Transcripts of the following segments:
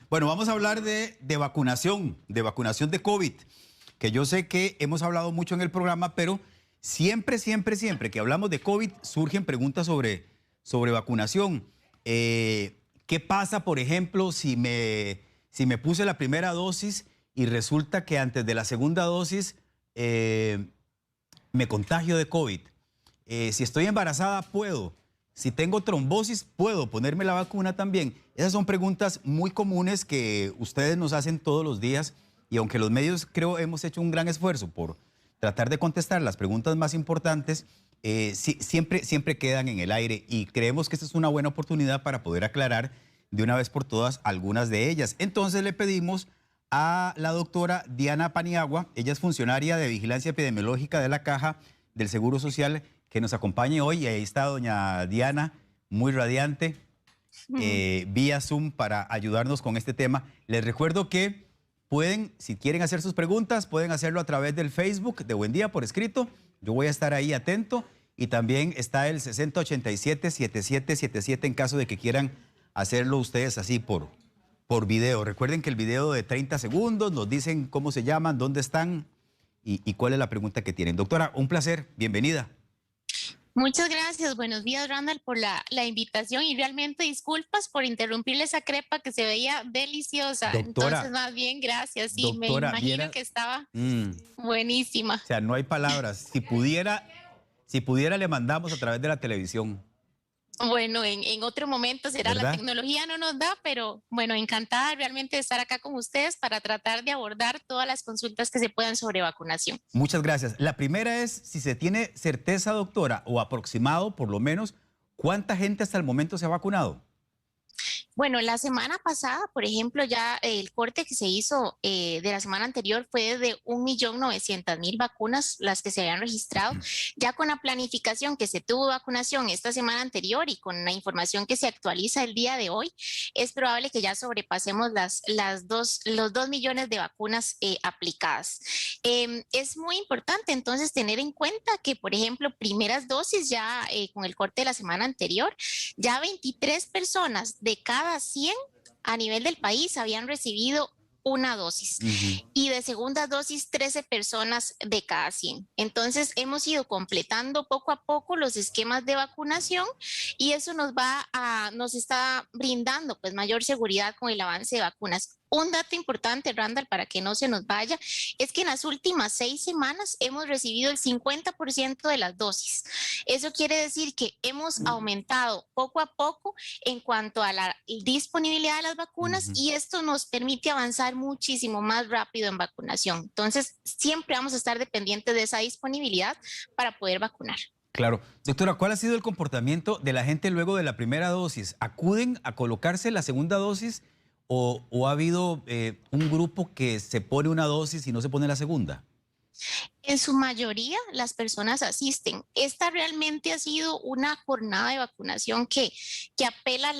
Bueno, vamos a hablar de vacunación, de vacunación de COVID, que yo sé que hemos hablado mucho en el programa, pero siempre que hablamos de COVID surgen preguntas sobre vacunación. ¿Qué pasa, por ejemplo, si me puse la primera dosis y resulta que antes de la segunda dosis me contagio de COVID? Si estoy embarazada, puedo. Si tengo trombosis, ¿puedo ponerme la vacuna también? Esas son preguntas muy comunes que ustedes nos hacen todos los días y aunque los medios creo hemos hecho un gran esfuerzo por tratar de contestar las preguntas más importantes, siempre quedan en el aire y creemos que esta es una buena oportunidad para poder aclarar de una vez por todas algunas de ellas. Entonces le pedimos a la doctora Diana Paniagua, ella es funcionaria de Vigilancia Epidemiológica de la Caja del Seguro Social, que nos acompañe hoy. Y ahí está doña Diana, muy radiante, vía Zoom para ayudarnos con este tema. Les recuerdo que pueden, si quieren hacer sus preguntas, pueden hacerlo a través del Facebook de Buen Día por escrito. Yo voy a estar ahí atento. Y también está el 6087-7777 en caso de que quieran hacerlo ustedes así por video. Recuerden que el video de 30 segundos nos dicen cómo se llaman, dónde están y cuál es la pregunta que tienen. Doctora, un placer, bienvenida. Muchas gracias. Buenos días, Randall, por la invitación y realmente disculpas por interrumpirle esa crepa que se veía deliciosa. Entonces, Doctora, más bien, gracias. Sí, me doctora, imagino viera, que estaba o buenísima. sea, no hay palabras. Si pudiera le mandamos a través de la televisión, Bueno, en otro momento será, la ¿verdad? tecnología no nos da, pero bueno, encantada realmente de estar acá con ustedes para tratar de abordar todas las consultas que se puedan sobre vacunación. Muchas gracias. La primera es si se tiene certeza, doctora, o aproximado, por lo menos, ¿cuánta gente hasta el momento se ha vacunado? Bueno, la semana pasada, por ejemplo, ya el corte que se hizo de la semana anterior fue de 1.900.000 vacunas las que se habían registrado. Ya con la planificación que se tuvo vacunación esta semana anterior y con la información que se actualiza el día de hoy, es probable que ya sobrepasemos los 2 millones de vacunas aplicadas. Es muy importante entonces tener en cuenta que, por ejemplo, primeras dosis ya con el corte de la semana anterior, ya 23 personas de cada 100 a nivel del país habían recibido una dosis y de segunda dosis 13 personas de cada 100. Entonces hemos ido completando poco a poco los esquemas de vacunación y eso nos está brindando pues mayor seguridad con el avance de vacunas. Un dato importante, Randall, para que no se nos vaya, es que en las últimas 6 semanas hemos recibido el 50% de las dosis. Eso quiere decir que hemos aumentado poco a poco en cuanto a la disponibilidad de las vacunas y esto nos permite avanzar muchísimo más rápido en vacunación. Entonces, siempre vamos a estar dependientes de esa disponibilidad para poder vacunar. Claro. Doctora, ¿cuál ha sido el comportamiento de la gente luego de la primera dosis? ¿Acuden a colocarse la segunda dosis o ha habido un grupo que se pone una dosis y no se pone la segunda? En su mayoría, las personas asisten. Esta realmente ha sido una jornada de vacunación que apela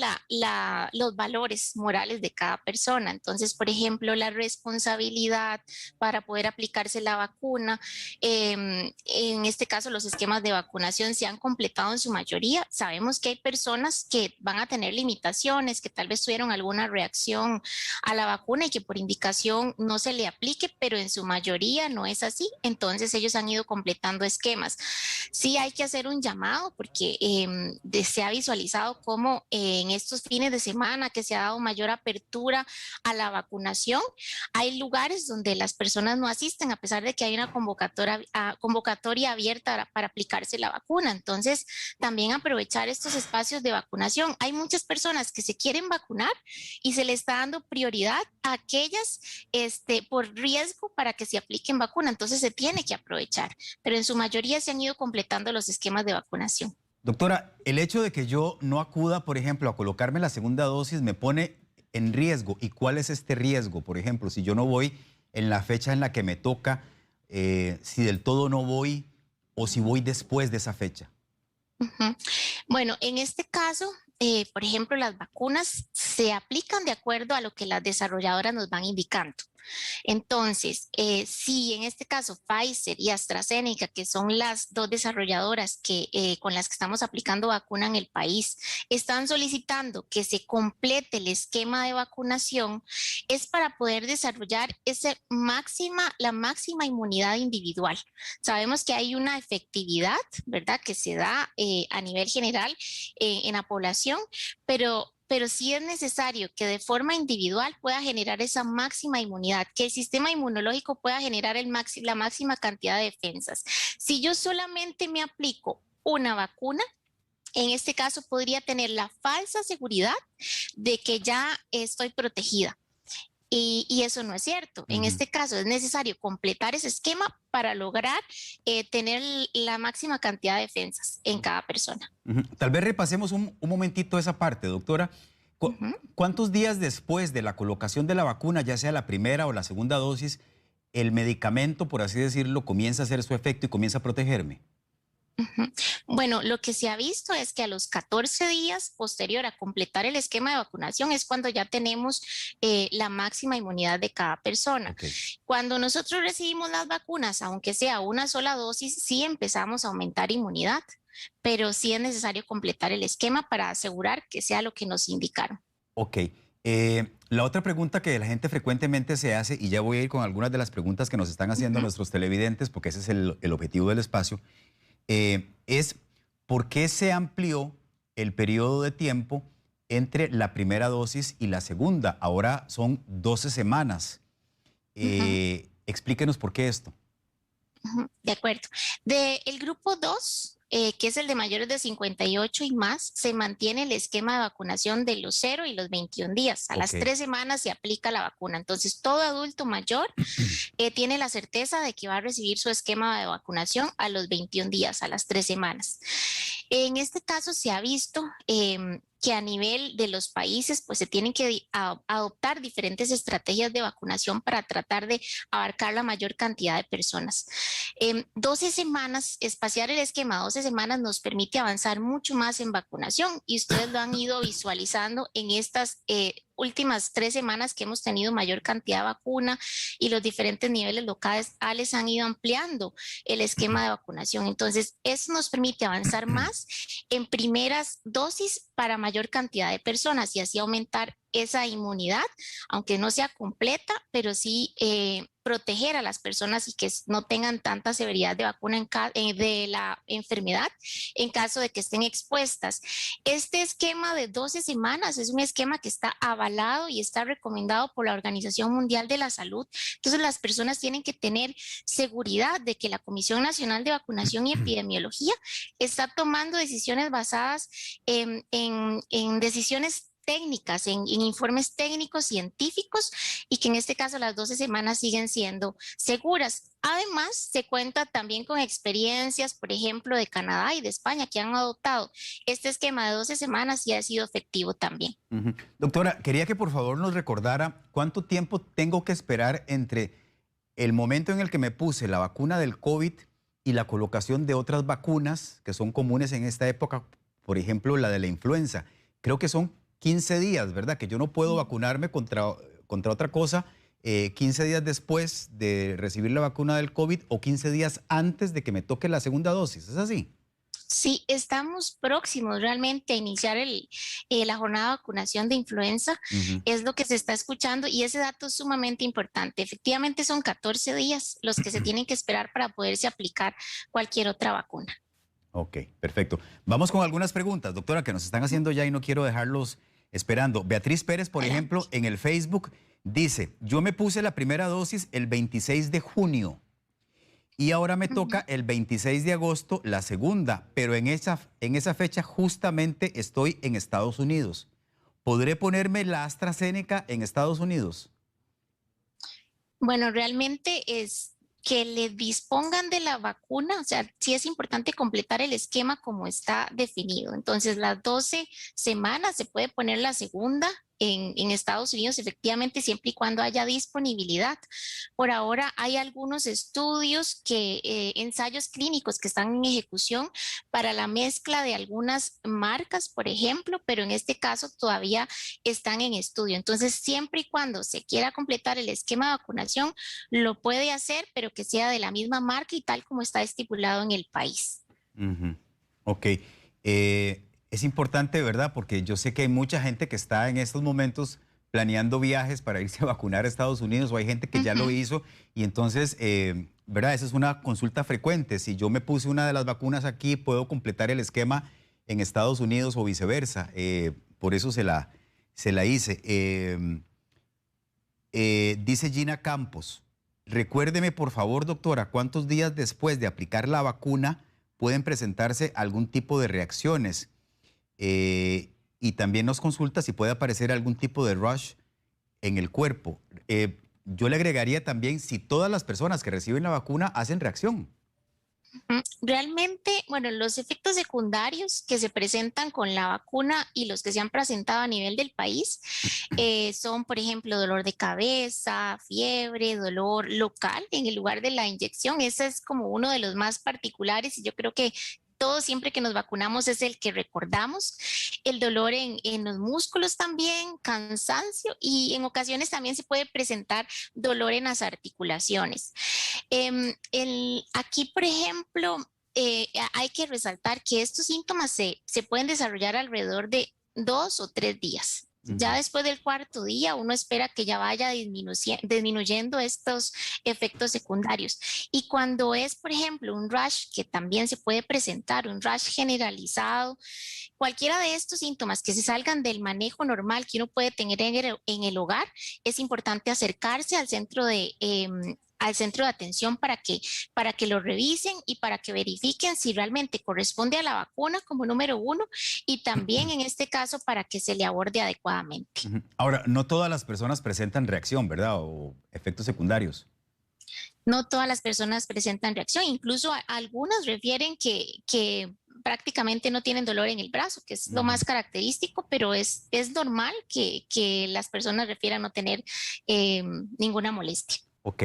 los valores morales de cada persona. Entonces, por ejemplo, la responsabilidad para poder aplicarse la vacuna. En este caso, los esquemas de vacunación se han completado en su mayoría. Sabemos que hay personas que van a tener limitaciones, que tal vez tuvieron alguna reacción a la vacuna y que por indicación no se le aplique, pero en su mayoría no es así. Entonces ellos han ido completando esquemas. Sí hay que hacer un llamado porque se ha visualizado cómo en estos fines de semana que se ha dado mayor apertura a la vacunación, hay lugares donde las personas no asisten a pesar de que hay una convocatoria abierta para aplicarse la vacuna. Entonces, también aprovechar estos espacios de vacunación. Hay muchas personas que se quieren vacunar y se le está dando prioridad a aquellas por riesgo para que se apliquen vacuna. Entonces, se tiene que aprovechar, pero en su mayoría se han ido completando los esquemas de vacunación. Doctora, el hecho de que yo no acuda, por ejemplo, a colocarme la segunda dosis me pone en riesgo. ¿Y cuál es este riesgo? Por ejemplo, si yo no voy en la fecha en la que me toca, si del todo no voy o si voy después de esa fecha. Bueno, en este caso, por ejemplo, las vacunas se aplican de acuerdo a lo que las desarrolladoras nos van indicando. Entonces, si en este caso Pfizer y AstraZeneca, que son las dos desarrolladoras con las que estamos aplicando vacuna en el país, están solicitando que se complete el esquema de vacunación, es para poder desarrollar la máxima inmunidad individual. Sabemos que hay una efectividad, ¿verdad?, que se da a nivel general en la población, pero sí es necesario que de forma individual pueda generar esa máxima inmunidad, que el sistema inmunológico pueda generar la máxima cantidad de defensas. Si yo solamente me aplico una vacuna, en este caso podría tener la falsa seguridad de que ya estoy protegida. Y eso no es cierto. En este caso es necesario completar ese esquema para lograr tener la máxima cantidad de defensas en cada persona. Tal vez repasemos un momentito esa parte, doctora. ¿Cuántos días después de la colocación de la vacuna, ya sea la primera o la segunda dosis, el medicamento, por así decirlo, comienza a hacer su efecto y comienza a protegerme? Bueno, lo que se ha visto es que a los 14 días posterior a completar el esquema de vacunación es cuando ya tenemos la máxima inmunidad de cada persona. Okay. Cuando nosotros recibimos las vacunas, aunque sea una sola dosis, sí empezamos a aumentar inmunidad, pero sí es necesario completar el esquema para asegurar que sea lo que nos indicaron. Ok. La otra pregunta que la gente frecuentemente se hace, y ya voy a ir con algunas de las preguntas que nos están haciendo nuestros televidentes, porque ese es el objetivo del espacio, es ¿por qué se amplió el periodo de tiempo entre la primera dosis y la segunda? Ahora son 12 semanas. Explíquenos por qué esto. De acuerdo. El grupo 2, que es el de mayores de 58 y más, se mantiene el esquema de vacunación de los 0 y los 21 días. A las 3 semanas se aplica la vacuna. Entonces, todo adulto mayor tiene la certeza de que va a recibir su esquema de vacunación a los 21 días, a las 3 semanas. En este caso se ha visto que a nivel de los países pues se tienen que adoptar diferentes estrategias de vacunación para tratar de abarcar la mayor cantidad de personas. 12 semanas, espaciar el esquema 12 semanas nos permite avanzar mucho más en vacunación y ustedes lo han ido visualizando en estas últimas 3 semanas que hemos tenido mayor cantidad de vacuna y los diferentes niveles locales han ido ampliando el esquema de vacunación. Entonces, eso nos permite avanzar más en primeras dosis para mayor cantidad de personas y así aumentar esa inmunidad, aunque no sea completa, pero sí proteger a las personas y que no tengan tanta severidad de vacuna de la enfermedad en caso de que estén expuestas. Este esquema de 12 semanas es un esquema que está avalado y está recomendado por la Organización Mundial de la Salud. Entonces las personas tienen que tener seguridad de que la Comisión Nacional de Vacunación y Epidemiología está tomando decisiones basadas en decisiones técnicas, en informes técnicos científicos y que en este caso las 12 semanas siguen siendo seguras. Además, se cuenta también con experiencias, por ejemplo, de Canadá y de España que han adoptado este esquema de 12 semanas y ha sido efectivo también. Doctora, quería que por favor nos recordara cuánto tiempo tengo que esperar entre el momento en el que me puse la vacuna del COVID y la colocación de otras vacunas que son comunes en esta época, por ejemplo, la de la influenza. Creo que son 15 días, ¿verdad? Que yo no puedo vacunarme contra otra cosa 15 días después de recibir la vacuna del COVID o 15 días antes de que me toque la segunda dosis. ¿Es así? Sí, estamos próximos realmente a iniciar la jornada de vacunación de influenza. Es lo que se está escuchando y ese dato es sumamente importante. Efectivamente son 14 días los que se tienen que esperar para poderse aplicar cualquier otra vacuna. Ok, perfecto. Vamos con algunas preguntas, doctora, que nos están haciendo ya y no quiero dejarlos esperando. Beatriz Pérez, por ejemplo, en el Facebook dice, yo me puse la primera dosis el 26 de junio y ahora me toca el 26 de agosto la segunda, pero en esa fecha justamente estoy en Estados Unidos. ¿Podré ponerme la AstraZeneca en Estados Unidos? Bueno, realmente es que le dispongan de la vacuna, o sea, sí es importante completar el esquema como está definido. Entonces, las 12 semanas se puede poner la segunda en Estados Unidos, efectivamente, siempre y cuando haya disponibilidad. Por ahora hay algunos estudios ensayos clínicos que están en ejecución para la mezcla de algunas marcas, por ejemplo, pero en este caso todavía están en estudio. Entonces, siempre y cuando se quiera completar el esquema de vacunación, lo puede hacer, pero que sea de la misma marca y tal como está estipulado en el país. Ujú. Ok. Es importante, ¿verdad? Porque yo sé que hay mucha gente que está en estos momentos planeando viajes para irse a vacunar a Estados Unidos, o hay gente que ya lo hizo, y entonces, ¿verdad? Esa es una consulta frecuente. Si yo me puse una de las vacunas aquí, ¿puedo completar el esquema en Estados Unidos o viceversa? Por eso se la hice. Dice Gina Campos, recuérdeme por favor, doctora, ¿cuántos días después de aplicar la vacuna pueden presentarse algún tipo de reacciones? Y también nos consulta si puede aparecer algún tipo de rush en el cuerpo. Yo le agregaría también si todas las personas que reciben la vacuna hacen reacción. Realmente, bueno, los efectos secundarios que se presentan con la vacuna y los que se han presentado a nivel del país son, por ejemplo, dolor de cabeza, fiebre, dolor local en el lugar de la inyección. Ese es como uno de los más particulares y yo creo que todos siempre que nos vacunamos es el que recordamos. El dolor en los músculos también, cansancio y en ocasiones también se puede presentar dolor en las articulaciones. Aquí, por ejemplo, hay que resaltar que estos síntomas se pueden desarrollar alrededor de 2 o 3 días. Ya Ujú. después del cuarto día, uno espera que ya vaya disminuyendo estos efectos secundarios. Y cuando es, por ejemplo, un rash que también se puede presentar, un rash generalizado, cualquiera de estos síntomas que se salgan del manejo normal que uno puede tener en el hogar, es importante acercarse al centro de atención para que lo revisen y para que verifiquen si realmente corresponde a la vacuna como número uno y también en este caso para que se le aborde adecuadamente. Ujú. Ahora, no todas las personas presentan reacción, ¿verdad? O efectos secundarios. No todas las personas presentan reacción, incluso algunas refieren que prácticamente no tienen dolor en el brazo, que es lo Ujú. más característico, pero es normal que las personas refieran no tener ninguna molestia. Ok.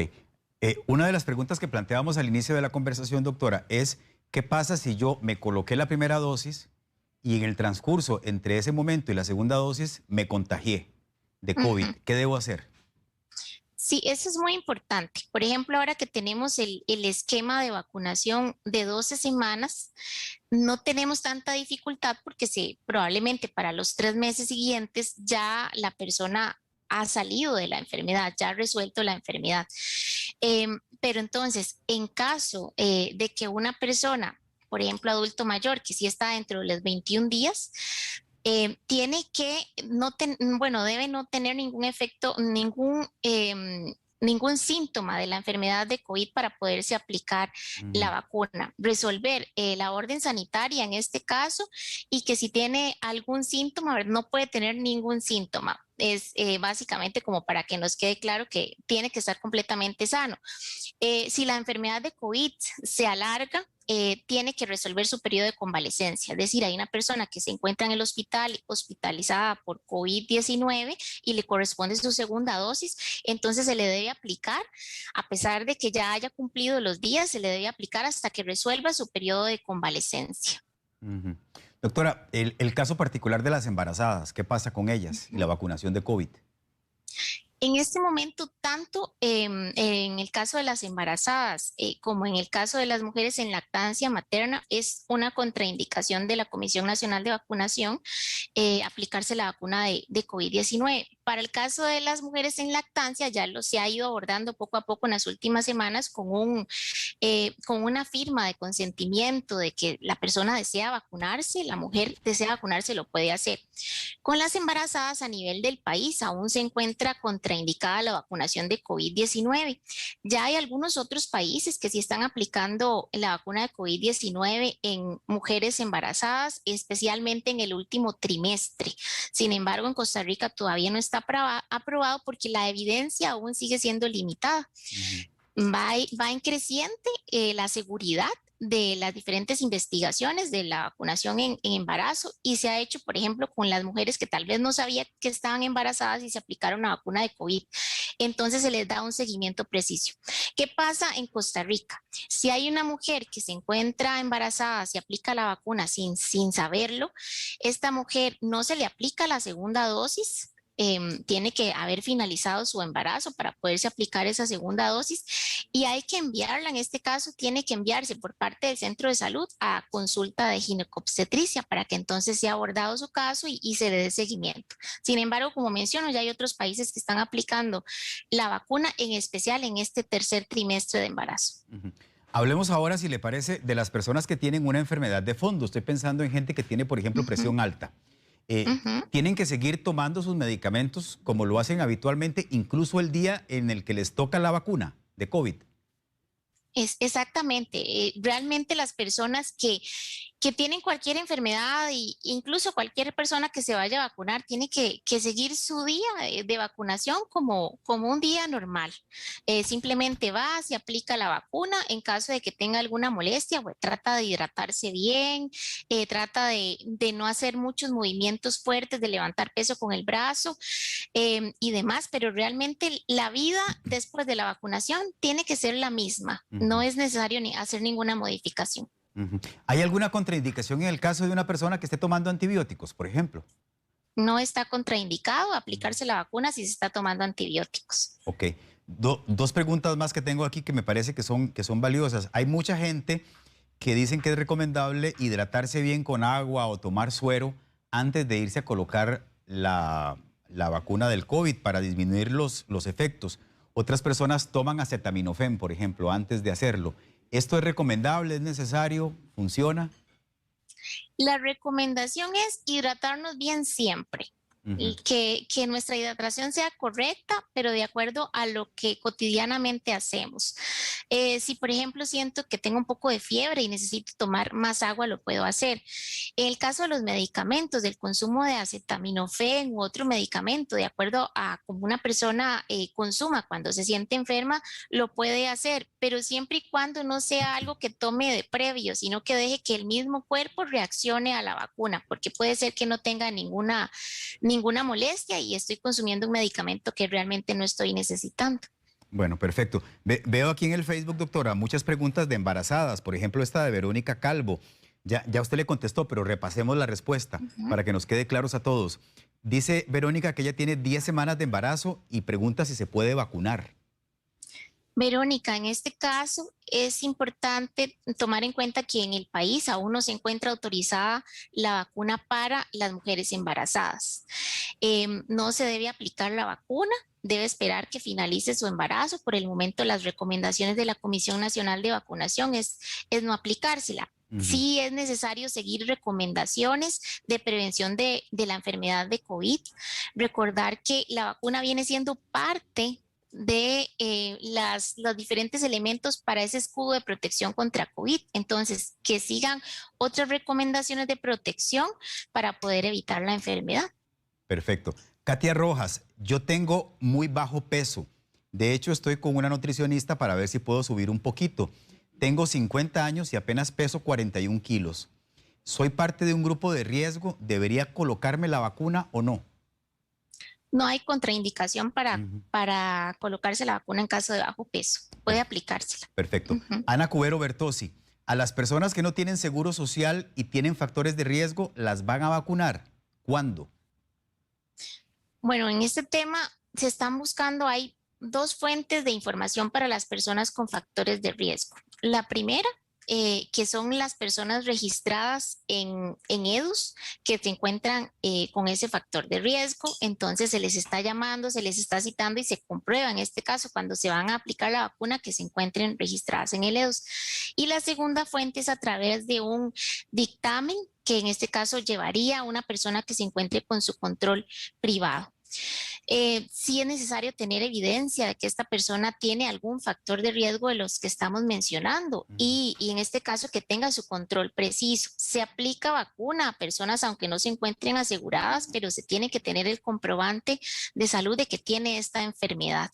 Una de las preguntas que planteábamos al inicio de la conversación, doctora, es ¿qué pasa si yo me coloqué la primera dosis y en el transcurso entre ese momento y la segunda dosis me contagié de COVID? Ujú. ¿Qué debo hacer? Sí, eso es muy importante. Por ejemplo, ahora que tenemos el esquema de vacunación de 12 semanas, no tenemos tanta dificultad porque probablemente para los 3 meses siguientes ya la persona ha salido de la enfermedad, ya ha resuelto la enfermedad. Pero entonces, en caso de que una persona, por ejemplo, adulto mayor, que sí está dentro de los 21 días, tiene que bueno, debe no tener ningún efecto, ningún síntoma de la enfermedad de COVID para poderse aplicar la Ujú. vacuna. Resolver la orden sanitaria en este caso y que si tiene algún síntoma, a ver, no puede tener ningún síntoma. Es básicamente como para que nos quede claro que tiene que estar completamente sano. Si la enfermedad de COVID se alarga, tiene que resolver su periodo de convalecencia. Es decir, hay una persona que se encuentra en el hospital hospitalizada por COVID-19 y le corresponde su segunda dosis, entonces se le debe aplicar, a pesar de que ya haya cumplido los días, se le debe aplicar hasta que resuelva su periodo de convalecencia. Ujú. Doctora, el caso particular de las embarazadas, ¿qué pasa con ellas y la vacunación de COVID? En este momento, tanto en el caso de las embarazadas como en el caso de las mujeres en lactancia materna, es una contraindicación de la Comisión Nacional de Vacunación aplicarse la vacuna de COVID-19. Para el caso de las mujeres en lactancia, ya se ha ido abordando poco a poco en las últimas semanas con una firma de consentimiento de que la persona desea vacunarse, la mujer desea vacunarse, lo puede hacer. Con las embarazadas a nivel del país aún se encuentra contraindicada la vacunación de COVID-19. Ya hay algunos otros países que sí están aplicando la vacuna de COVID-19 en mujeres embarazadas, especialmente en el último trimestre. Sin embargo, en Costa Rica todavía no está aprobado porque la evidencia aún sigue siendo limitada. Ujú. Va en creciente la seguridad de las diferentes investigaciones de la vacunación en embarazo y se ha hecho, por ejemplo, con las mujeres que tal vez no sabían que estaban embarazadas y se aplicaron la vacuna de COVID. Entonces se les da un seguimiento preciso. ¿Qué pasa en Costa Rica? Si hay una mujer que se encuentra embarazada, se aplica la vacuna sin saberlo, esta mujer no se le aplica la segunda dosis. Tiene que haber finalizado su embarazo para poderse aplicar esa segunda dosis y hay que enviarla, en este caso tiene que enviarse por parte del centro de salud a consulta de ginecobstetricia para que entonces sea abordado su caso y se le dé seguimiento. Sin embargo, como menciono, ya hay otros países que están aplicando la vacuna, en especial en este tercer trimestre de embarazo. Ujú. Hablemos ahora, si le parece, de las personas que tienen una enfermedad de fondo. Estoy pensando en gente que tiene, por ejemplo, presión alta. Tienen que seguir tomando sus medicamentos como lo hacen habitualmente, incluso el día en el que les toca la vacuna de COVID. Es exactamente, realmente las personas que tienen cualquier enfermedad e incluso cualquier persona que se vaya a vacunar tiene que seguir su día de vacunación como un día normal. Simplemente va, se aplica la vacuna, en caso de que tenga alguna molestia, pues trata de hidratarse bien, trata de no hacer muchos movimientos fuertes, de levantar peso con el brazo y demás, pero realmente la vida después de la vacunación tiene que ser la misma. No Ujú, es necesario ni hacer ninguna modificación. ujú. ¿Hay alguna contraindicación en el caso de una persona que esté tomando antibióticos, por ejemplo? No está contraindicado Mm. aplicarse la vacuna si se está tomando antibióticos. Ok. Dos preguntas más que tengo aquí que me parece que son valiosas. Hay mucha gente que dicen que es recomendable hidratarse bien con agua o tomar suero antes de irse a colocar la vacuna del COVID para disminuir los efectos. Otras personas toman acetaminofén, por ejemplo, antes de hacerlo. ¿Esto es recomendable? ¿Es necesario? ¿Funciona? La recomendación es hidratarnos bien siempre. Ujú, Y que nuestra hidratación sea correcta, pero de acuerdo a lo que cotidianamente hacemos. Si, por ejemplo, siento que tengo un poco de fiebre y necesito tomar más agua, lo puedo hacer. En el caso de los medicamentos, del consumo de acetaminofén u otro medicamento, de acuerdo a cómo una persona consuma cuando se siente enferma, lo puede hacer, pero siempre y cuando no sea algo que tome de previo, sino que deje que el mismo cuerpo reaccione a la vacuna, porque puede ser que no tenga ninguna molestia y estoy consumiendo un medicamento que realmente no estoy necesitando. bueno, perfecto. Veo aquí en el Facebook, doctora, muchas preguntas de embarazadas. Por ejemplo, esta de Verónica Calvo. Ya usted le contestó, pero repasemos la respuesta Ujú. para que nos quede claros a todos. Dice Verónica que ella tiene 10 semanas de embarazo y pregunta si se puede vacunar. Verónica, en este caso es importante tomar en cuenta que en el país aún no se encuentra autorizada la vacuna para las mujeres embarazadas. No se debe aplicar la vacuna, debe esperar que finalice su embarazo. Por el momento, las recomendaciones de la Comisión Nacional de Vacunación es no aplicársela. Ujú. Sí es necesario seguir recomendaciones de prevención de la enfermedad de COVID. Recordar que la vacuna viene siendo parte de los diferentes elementos para ese escudo de protección contra COVID. Entonces, que sigan otras recomendaciones de protección para poder evitar la enfermedad. Perfecto. Katia Rojas, yo tengo muy bajo peso. De hecho, estoy con una nutricionista para ver si puedo subir un poquito. Tengo 50 años y apenas peso 41 kilos. ¿Soy parte de un grupo de riesgo? ¿Debería colocarme la vacuna o no? No hay contraindicación Ujú. para colocarse la vacuna en caso de bajo peso. Puede Per- aplicársela. Perfecto. Ujú. Ana Cubero Bertossi, a las personas que no tienen seguro social y tienen factores de riesgo, ¿las van a vacunar? ¿Cuándo? Bueno, en este tema se están buscando, hay dos fuentes de información para las personas con factores de riesgo. La primera, que son las personas registradas en EDUS que se encuentran con ese factor de riesgo, entonces se les está llamando, se les está citando y se comprueba en este caso cuando se van a aplicar la vacuna que se encuentren registradas en el EDUS. Y la segunda fuente es a través de un dictamen que en este caso llevaría a una persona que se encuentre con su control privado. Sí es necesario tener evidencia de que esta persona tiene algún factor de riesgo de los que estamos mencionando Ujú. y en este caso que tenga su control preciso. Se aplica vacuna a personas aunque no se encuentren aseguradas, pero se tiene que tener el comprobante de salud de que tiene esta enfermedad.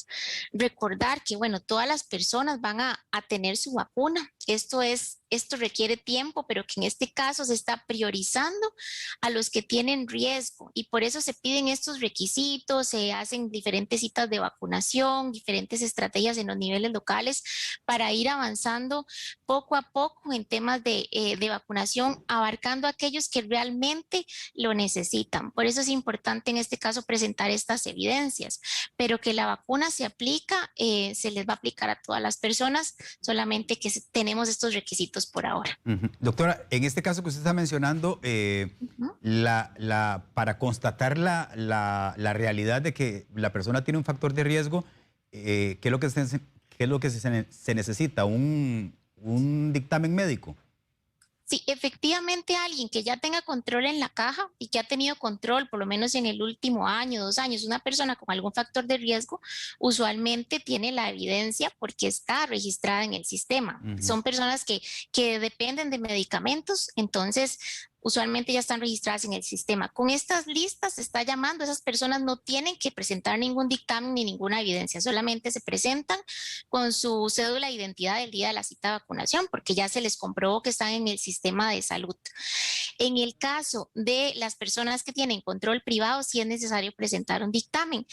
Recordar que, bueno, todas las personas van a tener su vacuna. Esto es esto requiere tiempo, pero que en este caso se está priorizando a los que tienen riesgo y por eso se piden estos requisitos, se hacen diferentes citas de vacunación, diferentes estrategias en los niveles locales para ir avanzando poco a poco en temas de vacunación, abarcando a aquellos que realmente lo necesitan. Por eso es importante en este caso presentar estas evidencias, pero que la vacuna se aplica, se les va a aplicar a todas las personas, solamente que tenemos estos requisitos por ahora. Doctora, en este caso que usted está mencionando, para constatar la realidad de que la persona tiene un factor de riesgo, ¿qué es lo que se necesita? ¿Un dictamen médico? Sí, efectivamente alguien que ya tenga control en la caja y que ha tenido control por lo menos en el último año, 2 años, una persona con algún factor de riesgo, usualmente tiene la evidencia porque está registrada en el sistema. Son personas que dependen de medicamentos, entonces usualmente ya están registradas en el sistema. Con estas listas se está llamando, esas personas no tienen que presentar ningún dictamen ni ninguna evidencia, solamente se presentan con su cédula de identidad del día de la cita de vacunación, porque ya se les comprobó que están en el sistema de salud. En el caso de las personas que tienen control privado, sí es necesario presentar un dictamen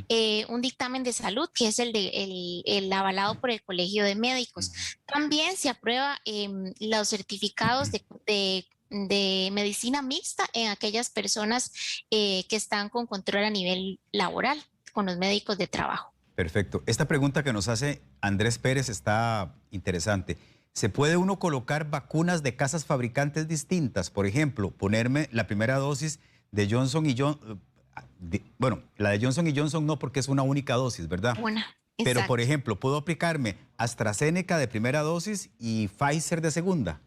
de salud, que es el avalado por el Colegio de Médicos. También se aprueba los certificados de medicina mixta en aquellas personas que están con control a nivel laboral, con los médicos de trabajo. Perfecto. Esta pregunta que nos hace Andrés Pérez está interesante. ¿Se puede uno colocar vacunas de casas fabricantes distintas? Por ejemplo, ponerme la primera dosis de Johnson y Johnson. Bueno, la de Johnson y Johnson no, porque es una única dosis, ¿verdad? Pero, por ejemplo, ¿puedo aplicarme AstraZeneca de primera dosis y Pfizer de segunda?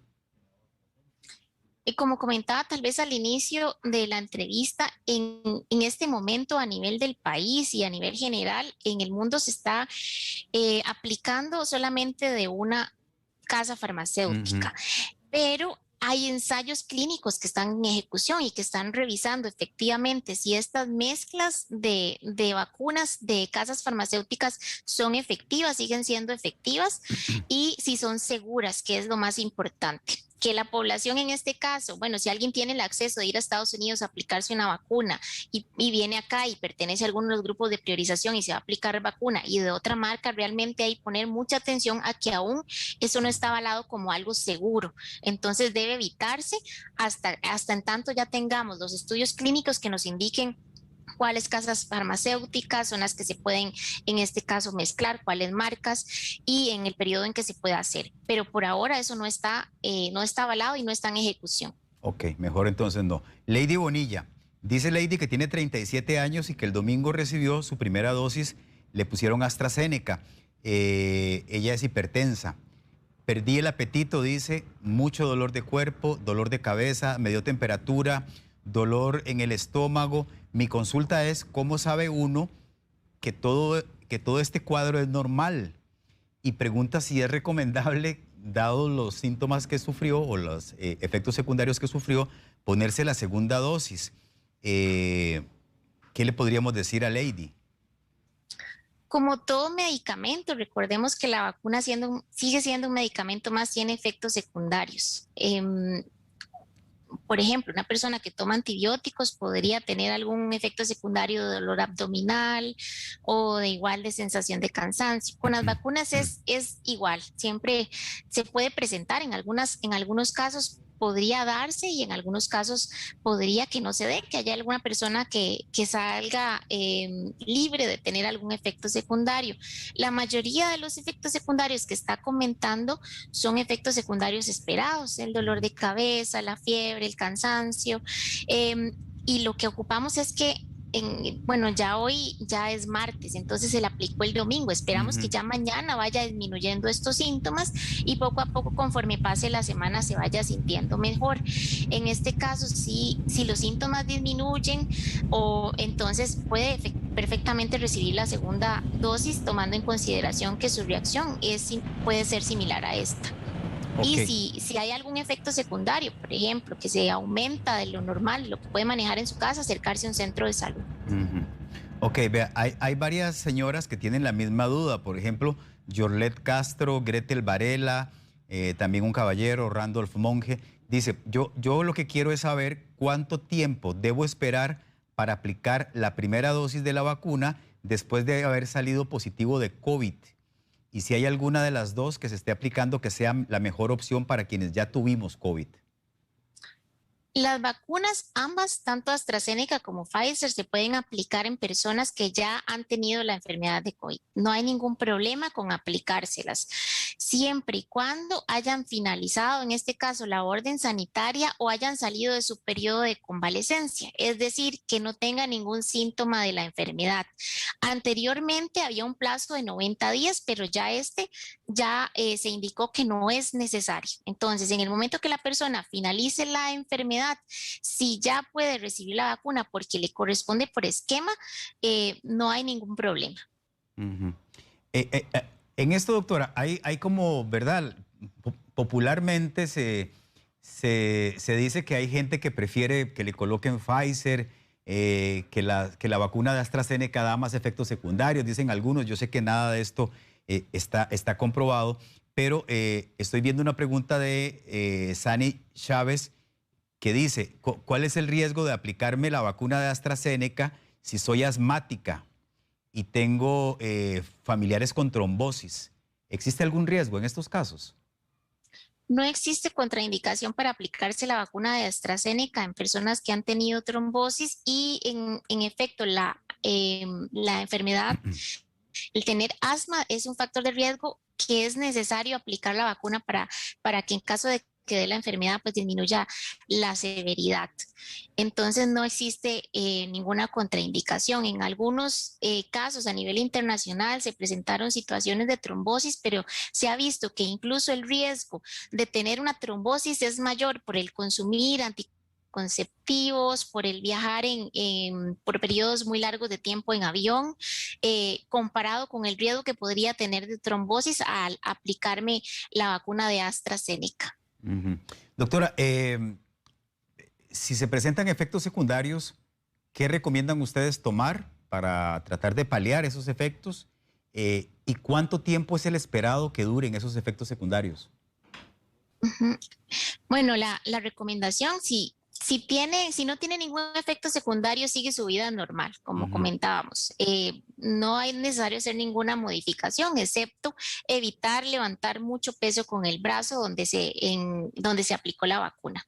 Como comentaba tal vez al inicio de la entrevista, en este momento a nivel del país y a nivel general en el mundo se está aplicando solamente de una casa farmacéutica, pero hay ensayos clínicos que están en ejecución y que están revisando efectivamente si estas mezclas de vacunas de casas farmacéuticas son efectivas, siguen siendo efectivas y si son seguras, que es lo más importante. Que la población en este caso, bueno, si alguien tiene el acceso de ir a Estados Unidos a aplicarse una vacuna y viene acá y pertenece a alguno de los grupos de priorización y se va a aplicar vacuna y de otra marca, realmente hay que poner mucha atención a que aún eso no está avalado como algo seguro. Entonces debe evitarse hasta en tanto ya tengamos los estudios clínicos que nos indiquen cuáles casas farmacéuticas son las que se pueden, en este caso, mezclar, cuáles marcas y en el periodo en que se pueda hacer. Pero por ahora eso no está avalado y no está en ejecución. Ok, mejor entonces no. Lady Bonilla, dice Lady que tiene 37 años y que el domingo recibió su primera dosis, le pusieron AstraZeneca. Ella es hipertensa. Perdí el apetito, dice, mucho dolor de cuerpo, dolor de cabeza, me dio temperatura, dolor en el estómago. Mi consulta es, ¿cómo sabe uno que todo este cuadro es normal? Y pregunta si es recomendable, dados los síntomas que sufrió o los efectos secundarios que sufrió, ponerse la segunda dosis. ¿Qué le podríamos decir a Lady? Como todo medicamento, recordemos que la vacuna sigue siendo un medicamento más, tiene efectos secundarios. Por ejemplo, una persona que toma antibióticos podría tener algún efecto secundario de dolor abdominal o de igual de sensación de cansancio. Con las vacunas es igual, siempre se puede presentar, en algunos casos podría darse y en algunos casos podría que no se dé, que haya alguna persona que salga libre de tener algún efecto secundario. La mayoría de los efectos secundarios que está comentando son efectos secundarios esperados, el dolor de cabeza, la fiebre, el cansancio, y lo que ocupamos es que bueno, ya hoy ya es martes, entonces se le aplicó el domingo. Esperamos que ya mañana vaya disminuyendo estos síntomas y poco a poco, conforme pase la semana, se vaya sintiendo mejor. En este caso, si los síntomas disminuyen, entonces puede perfectamente recibir la segunda dosis, tomando en consideración que su reacción puede ser similar a esta. Okay. Y si hay algún efecto secundario, por ejemplo, que se aumenta de lo normal, lo que puede manejar en su casa, acercarse a un centro de salud. Ok, vea, hay varias señoras que tienen la misma duda. Por ejemplo, Yorlet Castro, Gretel Varela, también un caballero, Randolph Monge, dice, yo lo que quiero es saber cuánto tiempo debo esperar para aplicar la primera dosis de la vacuna después de haber salido positivo de COVID. Y si hay alguna de las dos que se esté aplicando que sea la mejor opción para quienes ya tuvimos COVID. Las vacunas, ambas, tanto AstraZeneca como Pfizer, se pueden aplicar en personas que ya han tenido la enfermedad de COVID. No hay ningún problema con aplicárselas, siempre y cuando hayan finalizado, en este caso, la orden sanitaria o hayan salido de su periodo de convalecencia, es decir, que no tenga ningún síntoma de la enfermedad. Anteriormente había un plazo de 90 días, pero ya se indicó que no es necesario. Entonces, en el momento que la persona finalice la enfermedad, si ya puede recibir la vacuna porque le corresponde por esquema, no hay ningún problema. Uh-huh. En esto, doctora, hay como, ¿verdad? Popularmente se dice que hay gente que prefiere que le coloquen Pfizer, que la vacuna de AstraZeneca da más efectos secundarios, dicen algunos. Yo sé que nada de esto está comprobado, pero estoy viendo una pregunta de Sani Chávez que dice, ¿cuál es el riesgo de aplicarme la vacuna de AstraZeneca si soy asmática y tengo familiares con trombosis? ¿Existe algún riesgo en estos casos? No existe contraindicación para aplicarse la vacuna de AstraZeneca en personas que han tenido trombosis y en efecto la enfermedad, el tener asma es un factor de riesgo que es necesario aplicar la vacuna para que en caso de que dé la enfermedad, pues disminuya la severidad. Entonces no existe ninguna contraindicación. En algunos casos a nivel internacional se presentaron situaciones de trombosis, pero se ha visto que incluso el riesgo de tener una trombosis es mayor por el consumir anticonceptivos, por el viajar por periodos muy largos de tiempo en avión, comparado con el riesgo que podría tener de trombosis al aplicarme la vacuna de AstraZeneca. Uh-huh. Doctora, si se presentan efectos secundarios, ¿qué recomiendan ustedes tomar para tratar de paliar esos efectos? ¿Y cuánto tiempo es el esperado que duren esos efectos secundarios? Uh-huh. Bueno, la recomendación, si no tiene ningún efecto secundario, sigue su vida normal, como comentábamos. No es necesario hacer ninguna modificación, excepto evitar levantar mucho peso con el brazo donde se aplicó la vacuna.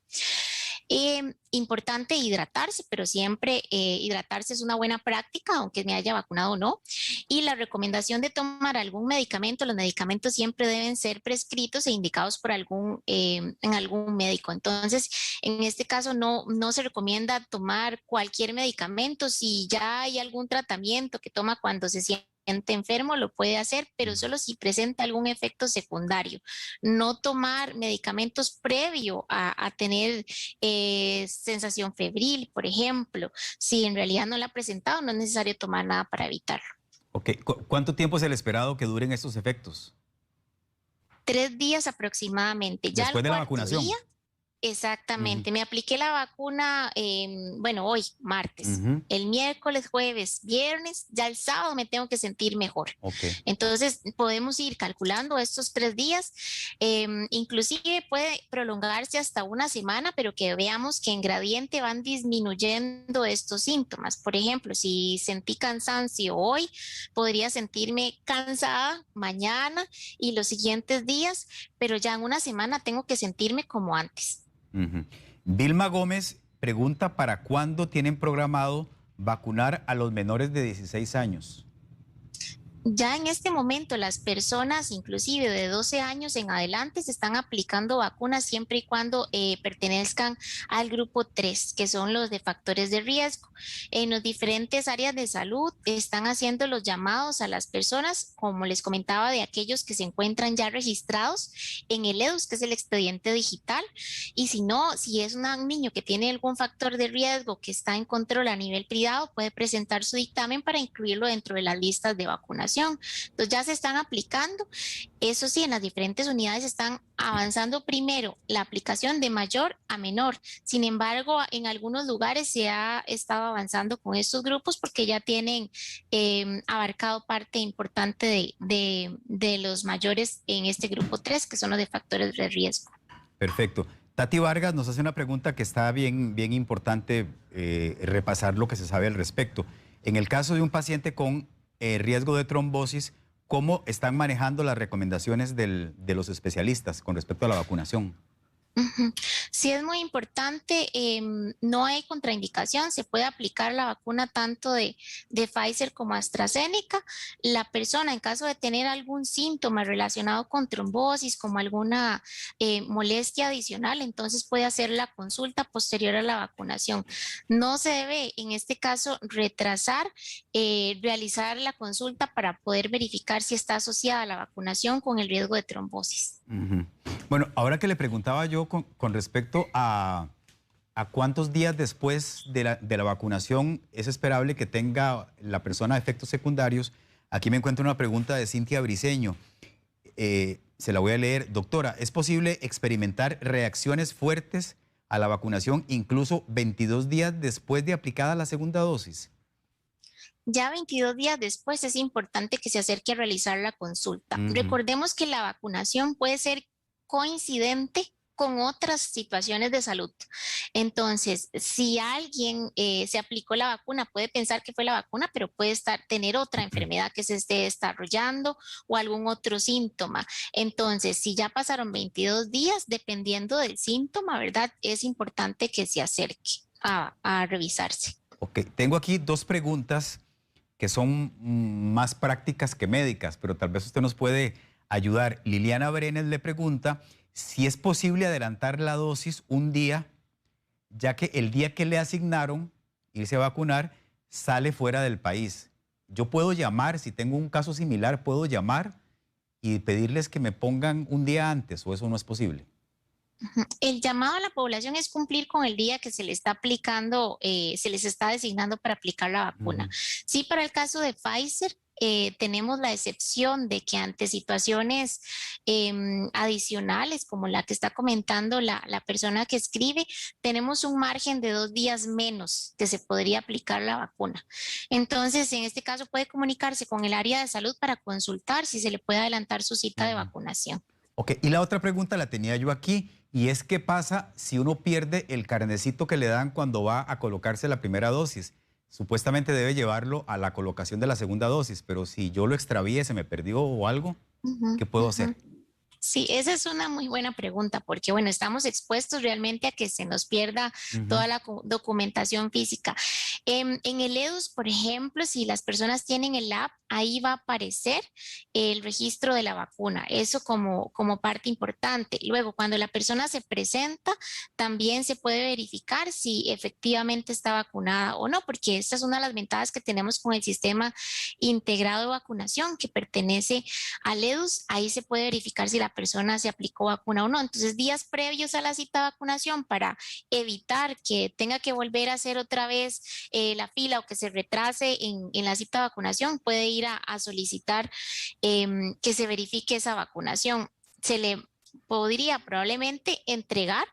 Importante hidratarse, pero siempre hidratarse es una buena práctica, aunque me haya vacunado o no. Y la recomendación de tomar algún medicamento, los medicamentos siempre deben ser prescritos e indicados por en algún médico. Entonces, en este caso no se recomienda tomar cualquier medicamento. Si ya hay algún tratamiento que toma cuando se siente enfermo, lo puede hacer, pero solo si presenta algún efecto secundario. No tomar medicamentos previo a tener sensación febril, por ejemplo. Si en realidad no la ha presentado, no es necesario tomar nada para evitarlo. Ok, ¿cuánto tiempo es el esperado que duren estos efectos? 3 días aproximadamente. Ya después de la vacunación. Día, exactamente. Me apliqué la vacuna, hoy, martes. El miércoles, jueves, viernes, ya el sábado me tengo que sentir mejor. Entonces, podemos ir calculando estos 3 días. Inclusive puede prolongarse hasta una semana, pero que veamos que en gradiente van disminuyendo estos síntomas. Por ejemplo, si sentí cansancio hoy, podría sentirme cansada mañana y los siguientes días, pero ya en una semana tengo que sentirme como antes. Vilma Gómez pregunta para cuándo tienen programado vacunar a los menores de 16 años. Ya en este momento las personas, inclusive de 12 años en adelante, se están aplicando vacunas siempre y cuando pertenezcan al grupo 3, que son los de factores de riesgo. En las diferentes áreas de salud están haciendo los llamados a las personas, como les comentaba, de aquellos que se encuentran ya registrados en el EDUS, que es el expediente digital. Y si no, si es un niño que tiene algún factor de riesgo que está en control a nivel privado, puede presentar su dictamen para incluirlo dentro de las listas de vacunación. vacunación. Entonces ya se están aplicando. Eso sí, en las diferentes unidades están avanzando primero la aplicación de mayor a menor. Sin embargo, en algunos lugares se ha estado avanzando con estos grupos porque ya tienen abarcado parte importante de los mayores en este grupo 3, que son los de factores de riesgo. Perfecto. Tati Vargas nos hace una pregunta que está bien importante repasar lo que se sabe al respecto. En el caso de un paciente con riesgo de trombosis, ¿cómo están manejando las recomendaciones de los especialistas con respecto a la vacunación? Ujú. Sí, es muy importante, no hay contraindicación, se puede aplicar la vacuna tanto de Pfizer como AstraZeneca. La persona, en caso de tener algún síntoma relacionado con trombosis, como alguna molestia adicional, entonces puede hacer la consulta posterior a la vacunación. No se debe, en este caso, retrasar, realizar la consulta para poder verificar si está asociada la vacunación con el riesgo de trombosis. Ujú. Bueno, ahora que le preguntaba yo con respecto a cuántos días después de la vacunación es esperable que tenga la persona efectos secundarios, aquí me encuentro una pregunta de Cintia Briceño. Se la voy a leer. Doctora, ¿es posible experimentar reacciones fuertes a la vacunación incluso 22 días después de aplicada la segunda dosis? Ya 22 días después es importante que se acerque a realizar la consulta. Ujú. Recordemos que la vacunación puede ser coincidente con otras situaciones de salud. Entonces, si alguien se aplicó la vacuna, puede pensar que fue la vacuna, pero puede tener otra enfermedad que se esté desarrollando o algún otro síntoma. Entonces, si ya pasaron 22 días, dependiendo del síntoma, ¿verdad? Es importante que se acerque a revisarse. Ok, tengo aquí dos preguntas que son más prácticas que médicas, pero tal vez usted nos puede ayudar. Liliana Brenes le pregunta si es posible adelantar la dosis un día, ya que el día que le asignaron irse a vacunar sale fuera del país. Yo puedo llamar, si tengo un caso similar, puedo llamar y pedirles que me pongan un día antes, o eso no es posible. Ujú. El llamado a la población es cumplir con el día que se le está aplicando, se les está designando para aplicar la vacuna. Ujú. Sí, para el caso de Pfizer, tenemos la excepción de que ante situaciones adicionales, como la que está comentando la persona que escribe, tenemos un margen de 2 días menos que se podría aplicar la vacuna. Entonces, en este caso, puede comunicarse con el área de salud para consultar si se le puede adelantar su cita de Ujú. vacunación. Ok, y la otra pregunta la tenía yo aquí, y es qué pasa si uno pierde el carnecito que le dan cuando va a colocarse la primera dosis. Supuestamente debe llevarlo a la colocación de la segunda dosis, pero si yo lo extravié, se me perdió o algo, Ujú, ¿qué puedo ujú. hacer? Sí, esa es una muy buena pregunta porque, bueno, estamos expuestos realmente a que se nos pierda Ujú. toda la documentación física. En el EDUS, por ejemplo, si las personas tienen el app, ahí va a aparecer el registro de la vacuna, eso como parte importante. Luego, cuando la persona se presenta, también se puede verificar si efectivamente está vacunada o no, porque esta es una de las ventajas que tenemos con el sistema integrado de vacunación que pertenece al EDUS. Ahí se puede verificar si la persona se aplicó vacuna o no. Entonces, días previos a la cita de vacunación para evitar que tenga que volver a hacer otra vez la fila o que se retrase en la cita de vacunación, puede ir a solicitar que se verifique esa vacunación. Se le podría probablemente entregar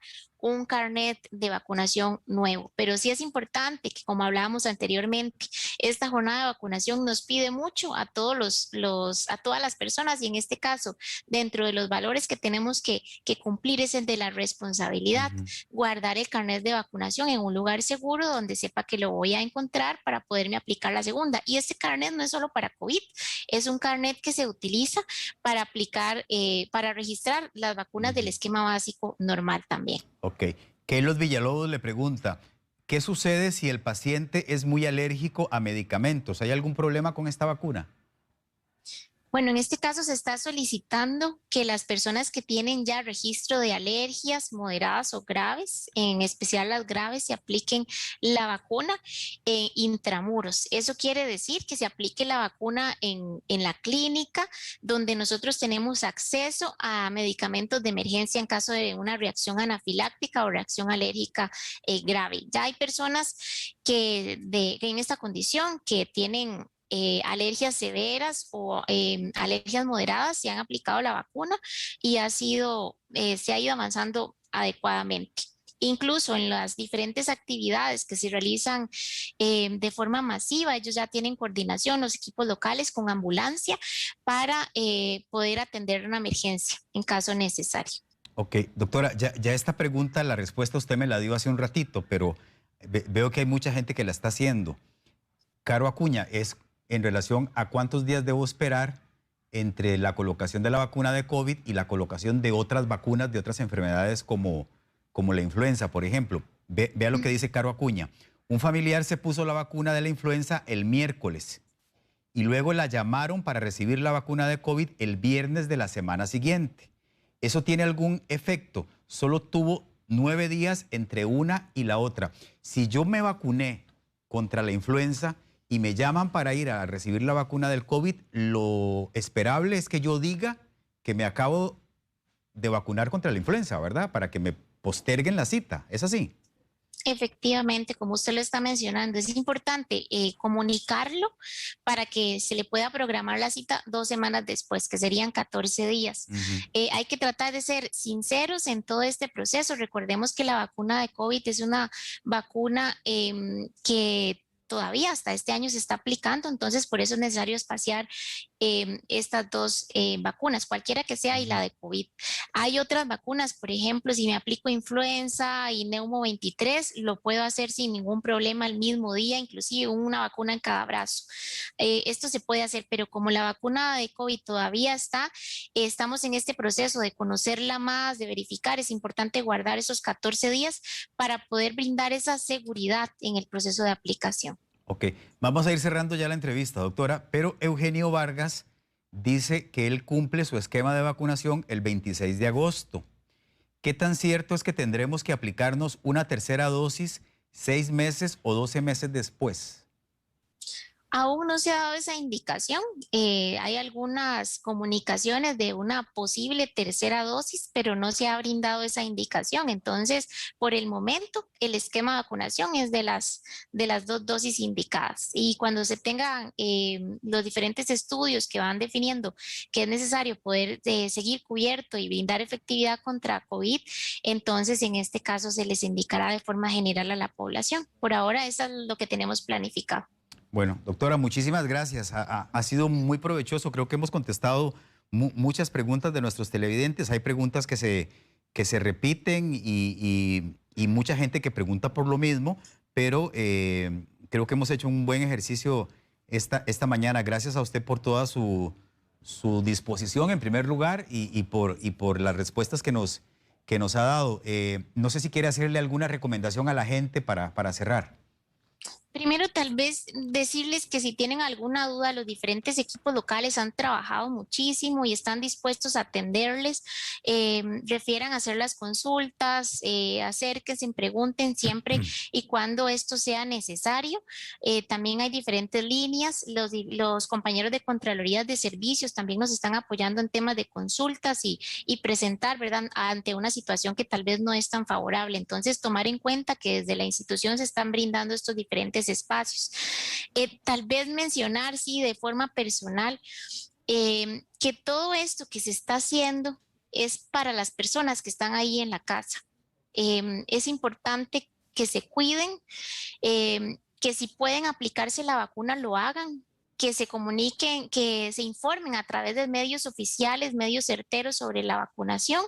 un carnet de vacunación nuevo, pero sí es importante que, como hablábamos anteriormente, esta jornada de vacunación nos pide mucho a todos a todas las personas y en este caso, dentro de los valores que tenemos que cumplir es el de la responsabilidad, Ujú. guardar el carnet de vacunación en un lugar seguro donde sepa que lo voy a encontrar para poderme aplicar la segunda. Y este carnet no es solo para COVID, es un carnet que se utiliza para aplicar, para registrar las vacunas del Ujú. esquema básico normal también. Ok. Keylor Villalobos le pregunta, ¿qué sucede si el paciente es muy alérgico a medicamentos? ¿Hay algún problema con esta vacuna? Bueno, en este caso se está solicitando que las personas que tienen ya registro de alergias moderadas o graves, en especial las graves, se apliquen la vacuna intramuros. Eso quiere decir que se aplique la vacuna en la clínica, donde nosotros tenemos acceso a medicamentos de emergencia en caso de una reacción anafiláctica o reacción alérgica grave. Ya hay personas que en esta condición que tienen alergias severas o alergias moderadas se han aplicado la vacuna y se ha ido avanzando adecuadamente. Incluso en las diferentes actividades que se realizan de forma masiva, ellos ya tienen coordinación, los equipos locales con ambulancia para poder atender una emergencia en caso necesario. Ok, doctora, ya esta pregunta, la respuesta usted me la dio hace un ratito, pero veo que hay mucha gente que la está haciendo. Caro Acuña, es en relación a cuántos días debo esperar entre la colocación de la vacuna de COVID y la colocación de otras vacunas de otras enfermedades como la influenza, por ejemplo. Vea lo que dice Caro Acuña. Un familiar se puso la vacuna de la influenza el miércoles y luego la llamaron para recibir la vacuna de COVID el viernes de la semana siguiente. ¿Eso tiene algún efecto? Solo tuvo 9 días entre una y la otra. Si yo me vacuné contra la influenza y me llaman para ir a recibir la vacuna del COVID, lo esperable es que yo diga que me acabo de vacunar contra la influenza, ¿verdad? Para que me posterguen la cita. ¿Es así? Efectivamente, como usted lo está mencionando, es importante comunicarlo para que se le pueda programar la cita 2 semanas después, que serían 14 días. Ujú. Hay que tratar de ser sinceros en todo este proceso. Recordemos que la vacuna de COVID es una vacuna que todavía hasta este año se está aplicando, entonces por eso es necesario espaciar estas dos vacunas, cualquiera que sea, y la de COVID. Hay otras vacunas, por ejemplo, si me aplico influenza y neumo 23, lo puedo hacer sin ningún problema el mismo día, inclusive una vacuna en cada brazo. Esto se puede hacer, pero como la vacuna de COVID todavía estamos en este proceso de conocerla más, de verificar, es importante guardar esos 14 días para poder brindar esa seguridad en el proceso de aplicación. Ok, vamos a ir cerrando ya la entrevista, doctora, pero Eugenio Vargas dice que él cumple su esquema de vacunación el 26 de agosto. ¿Qué tan cierto es que tendremos que aplicarnos una tercera dosis 6 meses o 12 meses después? Aún no se ha dado esa indicación. Hay algunas comunicaciones de una posible tercera dosis, pero no se ha brindado esa indicación. Entonces, por el momento, el esquema de vacunación es de las 2 dosis indicadas. Y cuando se tengan los diferentes estudios que van definiendo que es necesario poder seguir cubierto y brindar efectividad contra COVID, entonces en este caso se les indicará de forma general a la población. Por ahora, eso es lo que tenemos planificado. Bueno, doctora, muchísimas gracias. Ha sido muy provechoso. Creo que hemos contestado muchas preguntas de nuestros televidentes. Hay preguntas que se repiten y mucha gente que pregunta por lo mismo, pero creo que hemos hecho un buen ejercicio esta mañana. Gracias a usted por toda su disposición en primer lugar y por las respuestas que nos ha dado. No sé si quiere hacerle alguna recomendación a la gente para cerrar. Primero, tal vez decirles que si tienen alguna duda, los diferentes equipos locales han trabajado muchísimo y están dispuestos a atenderles. Refieran a hacer las consultas, acérquense, pregunten siempre y cuando esto sea necesario. También hay diferentes líneas. Los compañeros de Contralorías de Servicios también nos están apoyando en temas de consultas y presentar, ¿verdad?, ante una situación que tal vez no es tan favorable. Entonces, tomar en cuenta que desde la institución se están brindando estos diferentes espacios. Tal vez mencionar, sí, de forma personal, que todo esto que se está haciendo es para las personas que están ahí en la casa. Es importante que se cuiden, que si pueden aplicarse la vacuna, lo hagan, que se comuniquen, que se informen a través de medios oficiales, medios certeros sobre la vacunación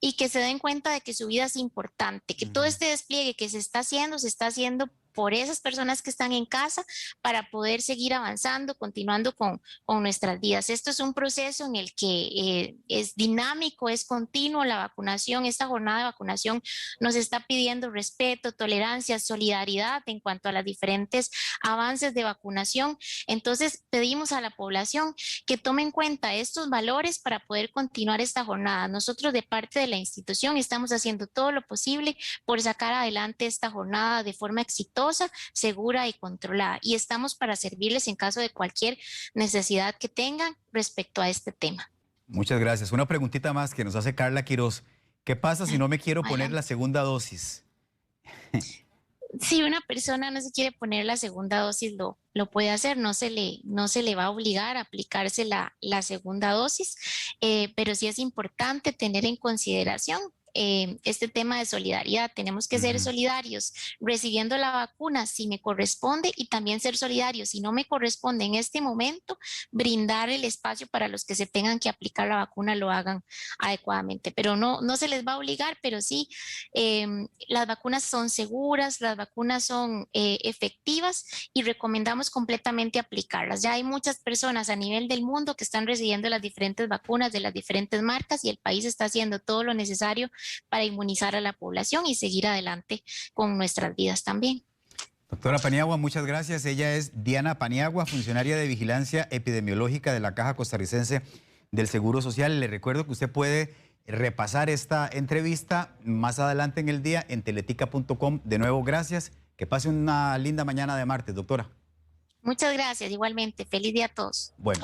y que se den cuenta de que su vida es importante, que todo este despliegue que se está haciendo por esas personas que están en casa para poder seguir avanzando, continuando con nuestras vidas. Esto es un proceso en el que es dinámico, es continuo la vacunación. Esta jornada de vacunación nos está pidiendo respeto, tolerancia, solidaridad en cuanto a los diferentes avances de vacunación. Entonces, pedimos a la población que tome en cuenta estos valores para poder continuar esta jornada. Nosotros, de parte de la institución, estamos haciendo todo lo posible por sacar adelante esta jornada de forma exitosa, segura y controlada. Y estamos para servirles en caso de cualquier necesidad que tengan respecto a este tema. Muchas gracias. Una preguntita más que nos hace Carla Quiroz. ¿Qué pasa si no me quiero poner la segunda dosis? Si una persona no se quiere poner la segunda dosis, lo puede hacer, no se le va a obligar a aplicarse la segunda dosis, pero sí es importante tener en consideración este tema de solidaridad. Tenemos que ser Ujú. solidarios recibiendo la vacuna si me corresponde y también ser solidarios si no me corresponde en este momento, brindar el espacio para los que se tengan que aplicar la vacuna lo hagan adecuadamente. Pero no se les va a obligar, pero sí las vacunas son seguras, las vacunas son efectivas y recomendamos completamente aplicarlas. Ya hay muchas personas a nivel del mundo que están recibiendo las diferentes vacunas de las diferentes marcas y el país está haciendo todo lo necesario para inmunizar a la población y seguir adelante con nuestras vidas también. Doctora Paniagua, muchas gracias. Ella es Diana Paniagua, funcionaria de vigilancia epidemiológica de la Caja Costarricense del Seguro Social. Le recuerdo que usted puede repasar esta entrevista más adelante en el día en teletica.com. De nuevo, gracias. Que pase una linda mañana de martes, doctora. Muchas gracias, igualmente. Feliz día a todos. Bueno.